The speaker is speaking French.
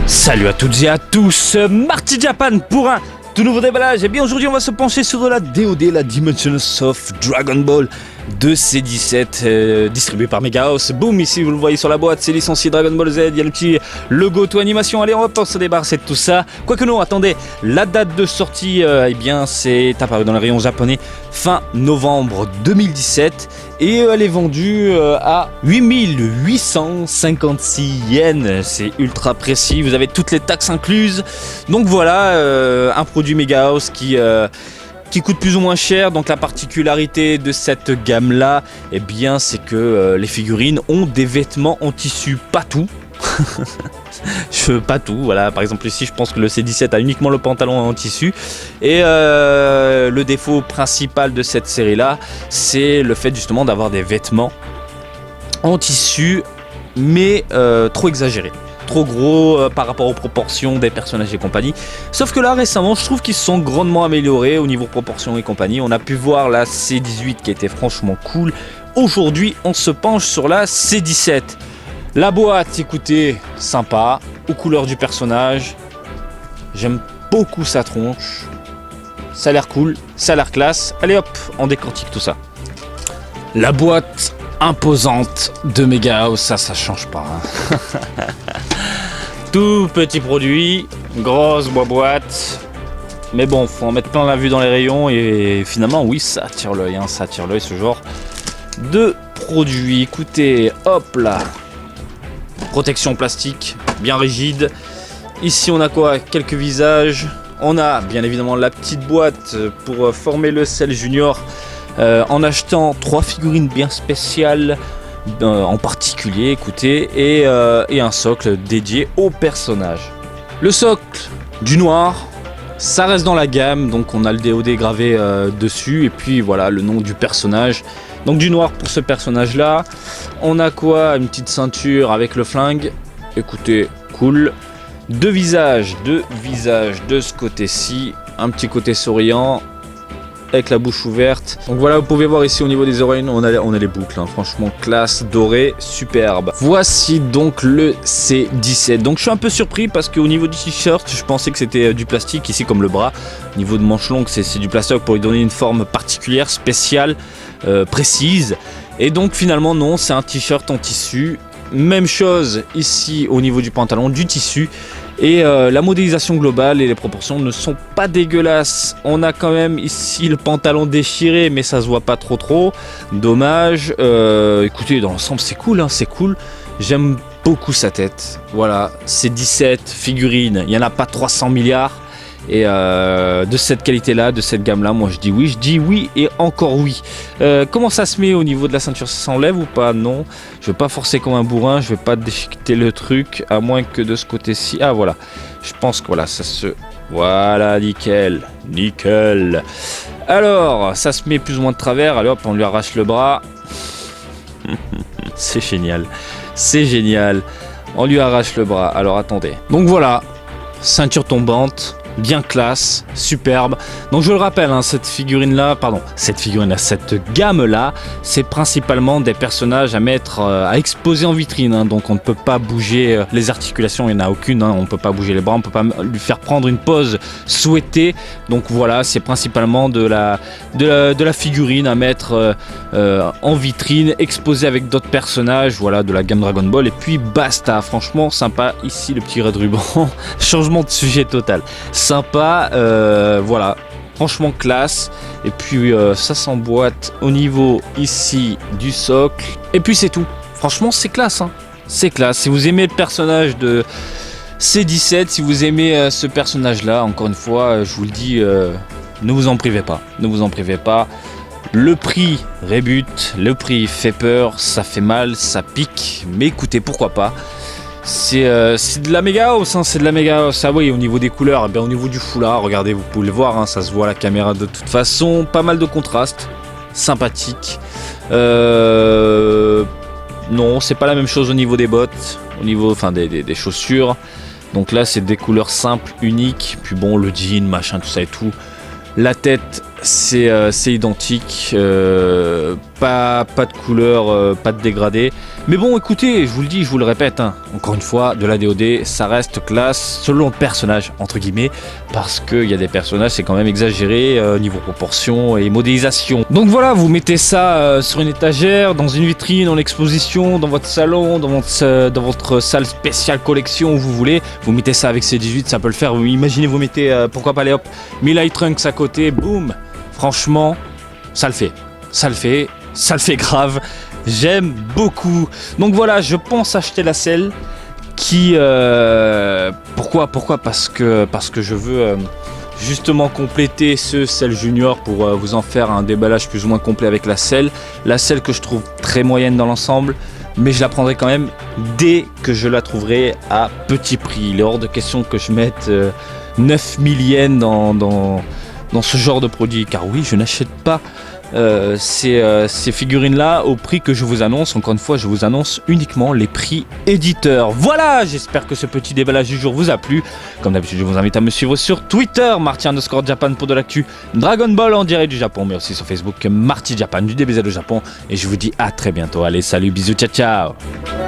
Salut à toutes et à tous, Marty Japan pour un tout nouveau déballage. Et bien aujourd'hui on va se pencher sur de la DoD, la Dimensions of Dragon Ball de C17 distribué par Megahouse. Boum, ici vous le voyez sur la boîte, c'est licencié Dragon Ball Z, il y a le petit logo tout animation. Allez, on se débarrasser de tout ça. Quoique non, attendez, la date de sortie, eh bien c'est apparu dans les rayons japonais fin novembre 2017 et elle est vendue à 8856 yens. C'est ultra précis, vous avez toutes les taxes incluses. Donc voilà, un produit Megahouse qui coûte plus ou moins cher. Donc la particularité de cette gamme là, eh bien c'est que les figurines ont des vêtements en tissu, pas tout. Pas tout, voilà, par exemple ici je pense que le C17 a uniquement le pantalon en tissu et le défaut principal de cette série là, c'est le fait justement d'avoir des vêtements en tissu mais trop exagérés, trop gros par rapport aux proportions des personnages et compagnie. Sauf que là récemment je trouve qu'ils se sont grandement améliorés au niveau proportions et compagnie. On a pu voir la C18 qui était franchement cool. Aujourd'hui on se penche sur la C17. La boîte, écoutez, sympa, aux couleurs du personnage. J'aime beaucoup sa tronche. Ça a l'air cool, ça a l'air classe. Allez hop, on décortique tout ça. La boîte imposante de Megahouse, ça change pas. Hein. Tout petit produit, grosse boîte. Mais bon, faut en mettre plein la vue dans les rayons et finalement, oui, ça attire l'œil, hein, ça attire l'œil ce genre de produit. Écoutez, hop là. Protection plastique, bien rigide. Ici on a quoi? Quelques visages. On a bien évidemment la petite boîte pour former le Cell Junior en achetant 3 figurines bien spéciales en particulier, écoutez, et un socle dédié au personnage. Le socle du noir, ça reste dans la gamme, donc on a le DoD gravé dessus et puis voilà le nom du personnage. Donc du noir pour ce personnage là. On a quoi? Une petite ceinture avec le flingue. Écoutez, cool. Deux visages de ce côté-ci. Un petit côté souriant avec la bouche ouverte. Donc voilà, vous pouvez voir ici au niveau des oreilles, on a les boucles, hein. Franchement classe, doré, superbe. Voici donc le C17. Donc je suis un peu surpris parce qu'au niveau du t-shirt, je pensais que c'était du plastique, ici comme le bras. Au niveau de manche longue, c'est du plastique pour lui donner une forme particulière, spéciale, précise. Et donc finalement non, c'est un t-shirt en tissu. Même chose ici au niveau du pantalon, du tissu. Et la modélisation globale et les proportions ne sont pas dégueulasses. On a quand même ici le pantalon déchiré, mais ça se voit pas trop. Dommage. Écoutez, dans l'ensemble c'est cool, hein, c'est cool. J'aime beaucoup sa tête. Voilà, c'est 17 figurines. Il n'y en a pas 300 milliards. Et de cette qualité-là, de cette gamme-là, moi je dis oui et encore oui. Comment ça se met au niveau de la ceinture? Ça s'enlève ou pas? Non, je vais pas forcer comme un bourrin, je vais pas déchiqueter le truc, à moins que de ce côté-ci. Ah voilà, je pense que voilà, ça se... Voilà, nickel. Alors, ça se met plus ou moins de travers, allez hop, on lui arrache le bras. C'est génial, on lui arrache le bras, alors attendez. Donc voilà, ceinture tombante. Bien classe, superbe. Donc je le rappelle, hein, cette gamme là, c'est principalement des personnages à mettre, à exposer en vitrine. Hein, donc on ne peut pas bouger les articulations, il n'y en a aucune. Hein, on ne peut pas bouger les bras, on ne peut pas lui faire prendre une pose souhaitée. Donc voilà, c'est principalement de la figurine à mettre en vitrine, exposée avec d'autres personnages. Voilà, de la gamme Dragon Ball. Et puis basta. Franchement sympa. Ici le petit red ruban. Changement de sujet total. Sympa, voilà, franchement classe. Et puis ça s'emboîte au niveau ici du socle. Et puis c'est tout. Franchement c'est classe, hein. C'est classe. Si vous aimez le personnage de C17, si vous aimez ce personnage là, encore une fois, je vous le dis, ne vous en privez pas. Le prix rébute, le prix fait peur, ça fait mal, ça pique. Mais écoutez, pourquoi pas. C'est de la Megahouse, hein, c'est de la Megahouse. Ah oui, au niveau des couleurs, eh bien, au niveau du foulard, regardez, vous pouvez le voir, hein, ça se voit à la caméra de toute façon. Pas mal de contraste, sympathique. Non, c'est pas la même chose au niveau des bottes, au niveau des chaussures. Donc là, c'est des couleurs simples, uniques. Puis bon, le jean, machin, tout ça et tout. La tête c'est identique, pas de couleur, pas de dégradé. Mais bon, écoutez, je vous le dis, je vous le répète, hein, encore une fois, de la DOD, ça reste classe selon le personnage, entre guillemets, parce qu'il y a des personnages, c'est quand même exagéré niveau proportion et modélisation. Donc voilà, vous mettez ça sur une étagère, dans une vitrine, en exposition, dans votre salon, dans votre salle spéciale collection, où vous voulez. Vous mettez ça avec C18, ça peut le faire. Imaginez, vous mettez, pourquoi pas, les hop, Mirai Trunks à côté, boum. Franchement, ça le fait. Ça le fait grave. J'aime beaucoup. Donc voilà, je pense acheter la selle qui... Pourquoi parce que je veux justement compléter ce selle junior pour vous en faire un déballage plus ou moins complet avec la selle. La selle que je trouve très moyenne dans l'ensemble, mais je la prendrai quand même dès que je la trouverai à petit prix. Il est hors de question que je mette 9000 yens dans ce genre de produit, car oui, je n'achète pas ces figurines-là au prix que je vous annonce. Encore une fois, je vous annonce uniquement les prix éditeurs. Voilà, j'espère que ce petit déballage du jour vous a plu. Comme d'habitude, je vous invite à me suivre sur Twitter, Marty_Japan pour de l'actu Dragon Ball en direct du Japon, mais aussi sur Facebook, Marty Japan du DBZ au Japon. Et je vous dis à très bientôt. Allez, salut, bisous, ciao, ciao.